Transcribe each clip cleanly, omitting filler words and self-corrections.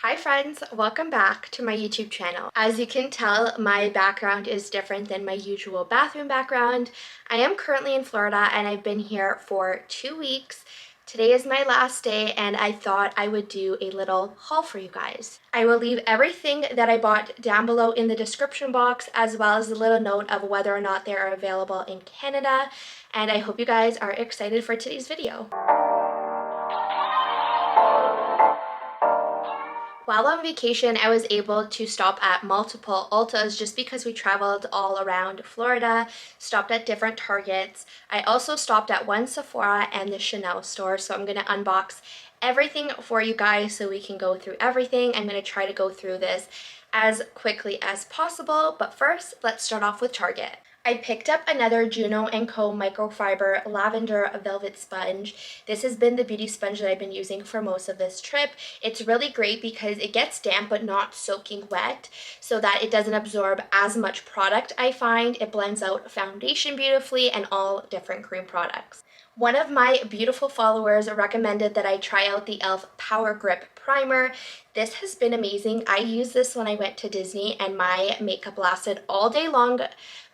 Hi friends, welcome back to my YouTube channel. As you can tell, my background is different than my usual bathroom background. I am currently in Florida and I've been here for 2 weeks. Today is my last day and I thought I would do a little haul for you guys. I will leave everything that I bought down below in the description box, as well as a little note of whether or not they are available in Canada, and I hope you guys are excited for today's video. While on vacation, I was able to stop at multiple Ultas just because we traveled all around Florida, stopped at different Targets. I also stopped at one Sephora and the Chanel store, so I'm going to unbox everything for you guys so we can go through everything. I'm going to try to go through this as quickly as possible, but first, let's start off with Target. I picked up another Juno & Co. Microfiber Lavender Velvet Sponge. This has been the beauty sponge that I've been using for most of this trip. It's really great because it gets damp but not soaking wet, so that it doesn't absorb as much product. I find it blends out foundation beautifully and all different cream products. One of my beautiful followers recommended that I try out the E.L.F. Power Grip Primer. This has been amazing. I used this when I went to Disney and my makeup lasted all day long.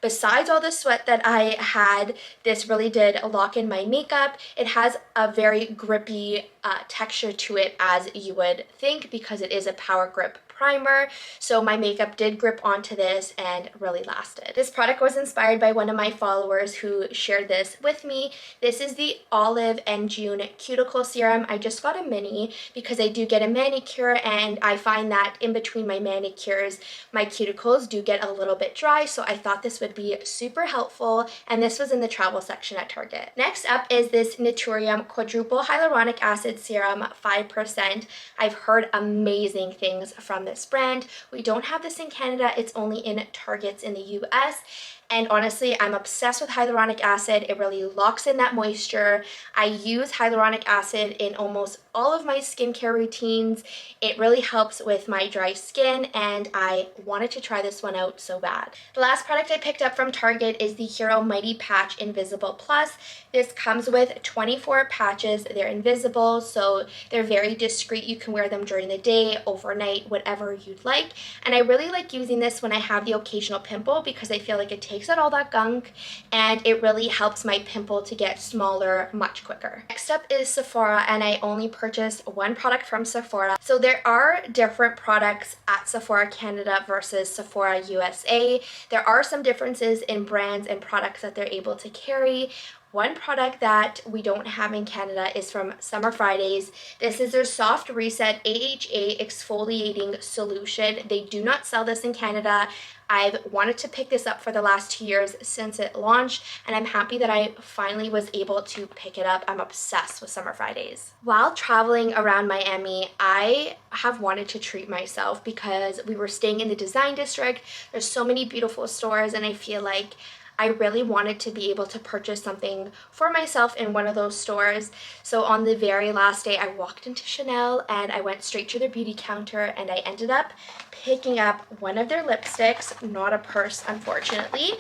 Besides all the sweat that I had, this really did lock in my makeup. It has a very grippy texture to it, as you would think, because it is a power grip primer, so my makeup did grip onto this and really lasted. This product was inspired by one of my followers who shared this with me. This is the Olive and June Cuticle Serum. I just got a mini because I do get a manicure and I find that in between my manicures, my cuticles do get a little bit dry, so I thought this would be super helpful, and this was in the travel section at Target. Next up is this Naturium Quadruple Hyaluronic Acid Serum 5%. I've heard amazing things from this brand. We don't have this in Canada. It's only in Targets in the US. And honestly, I'm obsessed with hyaluronic acid. It really locks in that moisture. I use hyaluronic acid in almost all of my skincare routines. It really helps with my dry skin, and I wanted to try this one out so bad. The last product I picked up from Target is the Hero Mighty Patch Invisible Plus. This comes with 24 patches. They're invisible, so they're very discreet. You can wear them during the day, overnight, whatever you'd like. And I really like using this when I have the occasional pimple because I feel like it takes out all that gunk and it really helps my pimple to get smaller much quicker. Next up is Sephora, and I only purchased one product from Sephora. So there are different products at Sephora Canada versus Sephora USA. There are some differences in brands and products that they're able to carry. One product that we don't have in Canada is from Summer Fridays. This is their Soft Reset AHA Exfoliating Solution. They do not sell this in Canada. I've wanted to pick this up for the last 2 years since it launched, and I'm happy that I finally was able to pick it up. I'm obsessed with Summer Fridays. While traveling around Miami, I have wanted to treat myself because we were staying in the design district. There's so many beautiful stores, and I feel like I really wanted to be able to purchase something for myself in one of those stores. So on the very last day, I walked into Chanel and I went straight to their beauty counter, and I ended up picking up one of their lipsticks, not a purse unfortunately,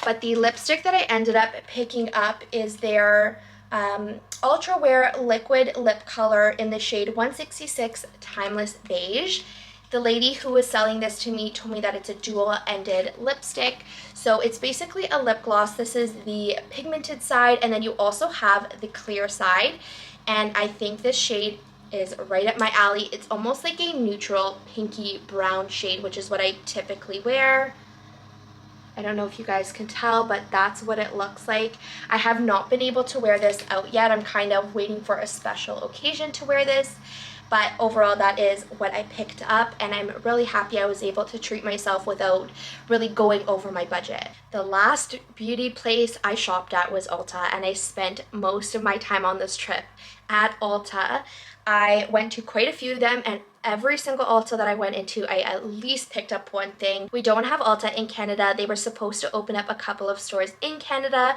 but the lipstick that I ended up picking up is their Ultrawear Liquid Lip Color in the shade 166 Timeless Beige. The lady who was selling this to me told me that it's a dual-ended lipstick. So it's basically a lip gloss. This is the pigmented side, and then you also have the clear side. And I think this shade is right up my alley. It's almost like a neutral pinky brown shade, which is what I typically wear. I don't know if you guys can tell, but that's what it looks like. I have not been able to wear this out yet. I'm kind of waiting for a special occasion to wear this. But overall, that is what I picked up, and I'm really happy I was able to treat myself without really going over my budget. The last beauty place I shopped at was Ulta, and I spent most of my time on this trip at Ulta. I went to quite a few of them, and every single Ulta that I went into, I at least picked up one thing. We don't have Ulta in Canada. They were supposed to open up a couple of stores in Canada,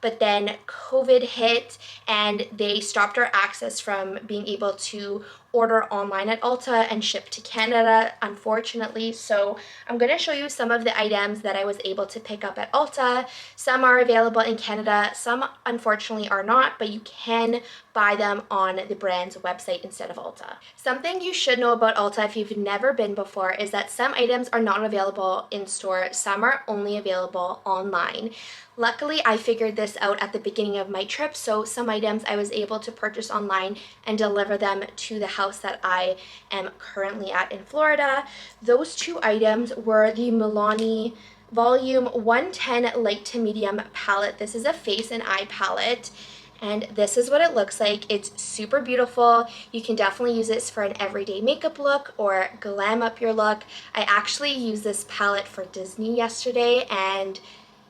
but then COVID hit and they stopped our access from being able to order online at Ulta and ship to Canada, unfortunately. So I'm going to show you some of the items that I was able to pick up at Ulta. Some are available in Canada, some unfortunately are not, but you can buy them on the brand's website instead of Ulta. Something you should know about Ulta if you've never been before is that some items are not available in store, some are only available online. Luckily, I figured this out at the beginning of my trip, so some items I was able to purchase online and deliver them to the house that I am currently at in Florida. Those two items were the Milani Volume 110 Light to Medium palette. This is a face and eye palette, and this is what it looks like. It's super beautiful. You can definitely use this for an everyday makeup look or glam up your look. I actually used this palette for Disney yesterday, and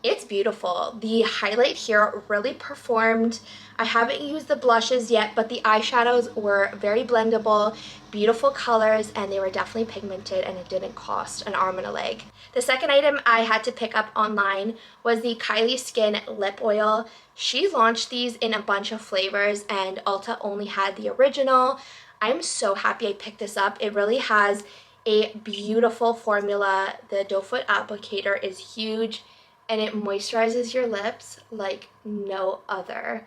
it's beautiful. The highlight here really performed. I haven't used the blushes yet, but the eyeshadows were very blendable, beautiful colors, and they were definitely pigmented, and it didn't cost an arm and a leg. The second item I had to pick up online was the Kylie Skin Lip Oil. She launched these in a bunch of flavors, and Ulta only had the original. I'm so happy I picked this up. It really has a beautiful formula. The doe foot applicator is huge, and it moisturizes your lips like no other.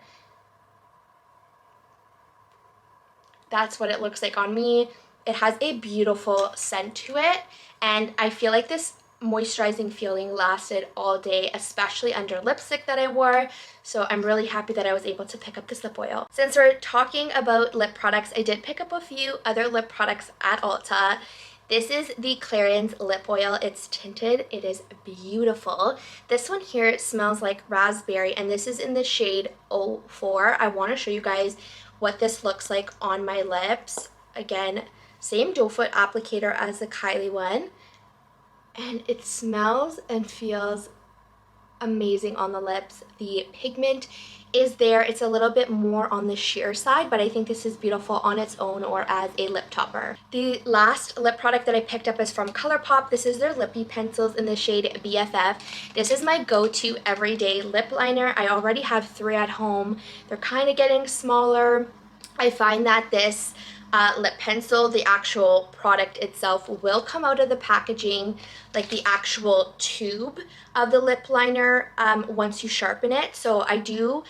That's what it looks like on me. It has a beautiful scent to it, and I feel like this moisturizing feeling lasted all day, especially under lipstick that I wore. So I'm really happy that I was able to pick up this lip oil. Since we're talking about lip products, I did pick up a few other lip products at Ulta. This is the Clarins lip oil. It's tinted. It is beautiful. This one here smells like raspberry, and this is in the shade 04. I want to show you guys what this looks like on my lips. Again, same doe foot applicator as the Kylie one, and it smells and feels amazing on the lips. The pigment is there. It's a little bit more on the sheer side, but I think this is beautiful on its own or as a lip topper. The last lip product that I picked up is from ColourPop. This is their lippy pencils in the shade BFF. This is my go-to everyday lip liner. I already have 3 at home. They're kind of getting smaller. I find that this lip pencil, the actual product itself, will come out of the packaging, like the actual tube of the lip liner, once you sharpen it. So I do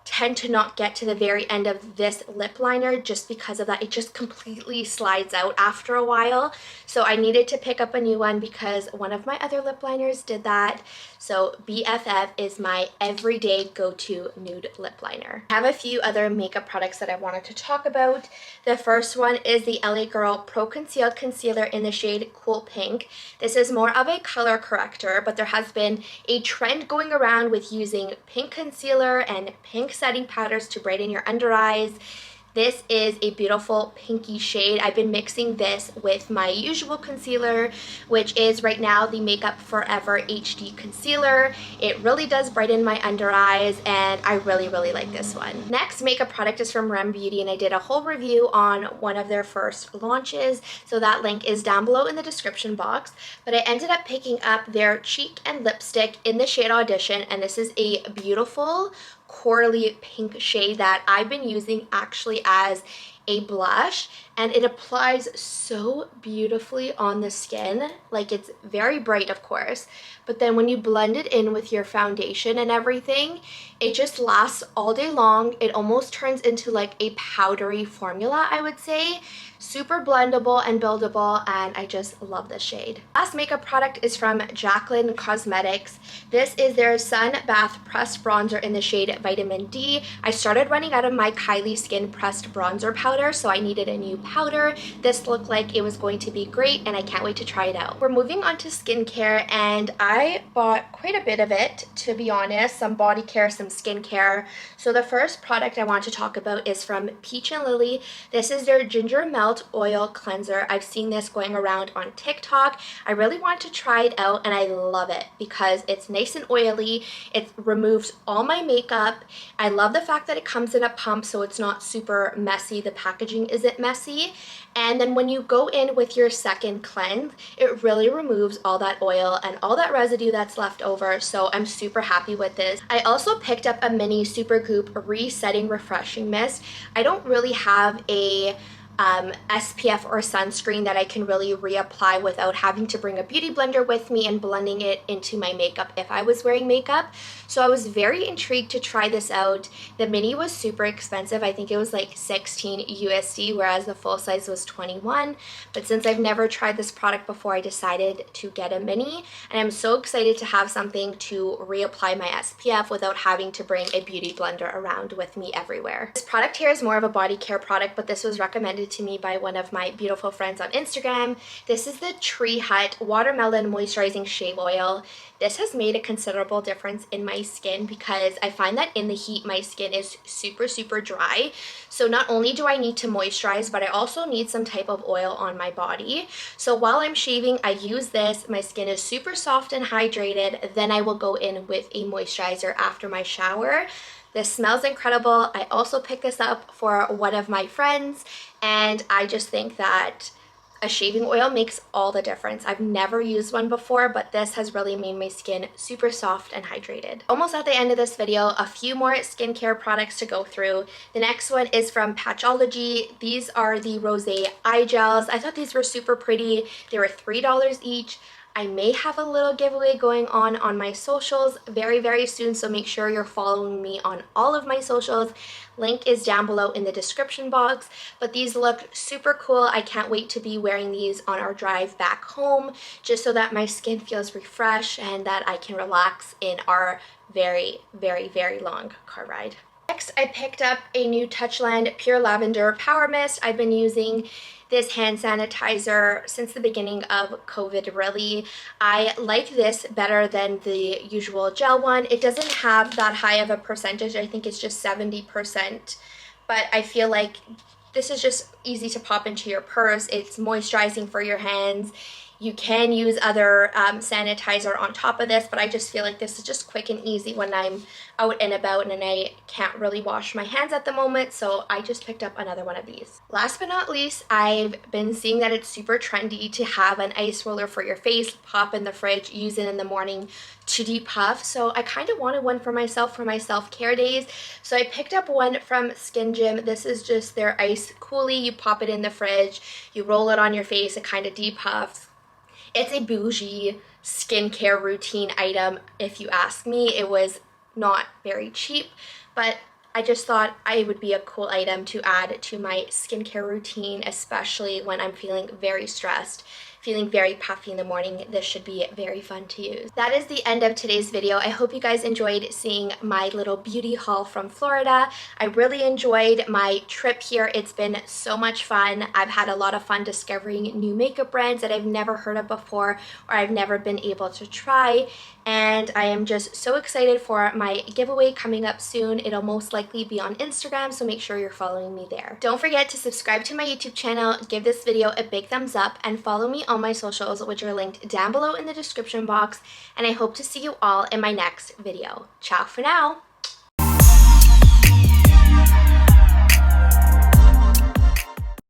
tend to not get to the very end of this lip liner just because of that. It just completely slides out after a while. So I needed to pick up a new one because one of my other lip liners did that. So BFF is my everyday go-to nude lip liner. I have a few other makeup products that I wanted to talk about. The first one is the LA Girl Pro Conceal Concealer in the shade Cool Pink. This is more of a color corrector, but there has been a trend going around with using pink concealer and pink setting powders to brighten your under eyes. This is a beautiful pinky shade. I've been mixing this with my usual concealer, which is right now the Makeup Forever HD Concealer. It really does brighten my under eyes, and I really like this one. Next makeup product is from Rem Beauty, and I did a whole review on one of their first launches, so that link is down below in the description box. But I ended up picking up their cheek and lipstick in the shade Audition, and this is a beautiful corally pink shade that I've been using actually as a blush, and it applies so beautifully on the skin. Like, it's very bright, of course, but then when you blend it in with your foundation and everything, it just lasts all day long. It almost turns into like a powdery formula, I would say. Super blendable and buildable, and I just love this shade. Last makeup product is from Jaclyn Cosmetics. This is their Sun Bath Pressed Bronzer in the shade Vitamin D. I started running out of my Kylie Skin Pressed Bronzer powder, so I needed a new powder. This looked like it was going to be great, and I can't wait to try it out. We're moving on to skincare, and I bought quite a bit of it, to be honest. Some body care, some skincare. So the first product I want to talk about is from Peach and Lily. This is their Ginger Melt Oil Cleanser. I've seen this going around on TikTok. I really want to try it out, and I love it because it's nice and oily. It removes all my makeup. I love the fact that it comes in a pump, so it's not super messy. The packaging isn't messy. And then when you go in with your second cleanse, it really removes all that oil and all that residue that's left over. So I'm super happy with this. I also picked up a mini Supergoop Resetting Refreshing Mist. I don't really have a SPF or sunscreen that I can really reapply without having to bring a beauty blender with me and blending it into my makeup if I was wearing makeup. So I was very intrigued to try this out. The mini was super expensive. I think it was like 16 USD, whereas the full size was 21. But since I've never tried this product before, I decided to get a mini, and I'm so excited to have something to reapply my SPF without having to bring a beauty blender around with me everywhere. This product here is more of a body care product, but this was recommended to me by one of my beautiful friends on Instagram. This is the Tree Hut Watermelon Moisturizing Shave Oil. This has made a considerable difference in my skin because I find that in the heat my skin is super dry. So not only do I need to moisturize, but I also need some type of oil on my body. So while I'm shaving, I use this. My skin is super soft and hydrated. Then I will go in with a moisturizer after my shower. This smells incredible. I also picked this up for one of my friends, and I just think that a shaving oil makes all the difference. I've never used one before, but this has really made my skin super soft and hydrated. Almost at the end of this video, a few more skincare products to go through. The next one is from Patchology. These are the Rosé Eye Gels. I thought these were super pretty. They were $3 each. I may have a little giveaway going on my socials very soon, so make sure you're following me on all of my socials. Link is down below in the description box, but these look super cool. I can't wait to be wearing these on our drive back home, just so that my skin feels refreshed and that I can relax in our very long car ride. Next, I picked up a new Touchland Pure Lavender Power Mist. I've been using this hand sanitizer since the beginning of COVID, really. I like this better than the usual gel one. It doesn't have that high of a percentage. I think it's just 70%, but I feel like this is just easy to pop into your purse. It's moisturizing for your hands. You can use other sanitizer on top of this, but I just feel like this is just quick and easy when I'm out and about and I can't really wash my hands at the moment, so I just picked up another one of these. Last but not least, I've been seeing that it's super trendy to have an ice roller for your face, pop in the fridge, use it in the morning to depuff, so I kind of wanted one for myself for my self-care days, so I picked up one from Skin Gym. This is just their ice coolie. You pop it in the fridge, you roll it on your face, it kind of depuffs. It's a bougie skincare routine item, if you ask me. It was not very cheap, but I just thought it would be a cool item to add to my skincare routine, especially when I'm feeling very stressed, feeling very puffy in the morning. This should be very fun to use. That is the end of today's video. I hope you guys enjoyed seeing my little beauty haul from Florida. I really enjoyed my trip here. It's been so much fun. I've had a lot of fun discovering new makeup brands that I've never heard of before or I've never been able to try. And I am just so excited for my giveaway coming up soon. It'll most likely be on Instagram, so make sure you're following me there. Don't forget to subscribe to my YouTube channel, give this video a big thumbs up, and follow me on my socials, which are linked down below in the description box. And I hope to see you all in my next video. Ciao for now!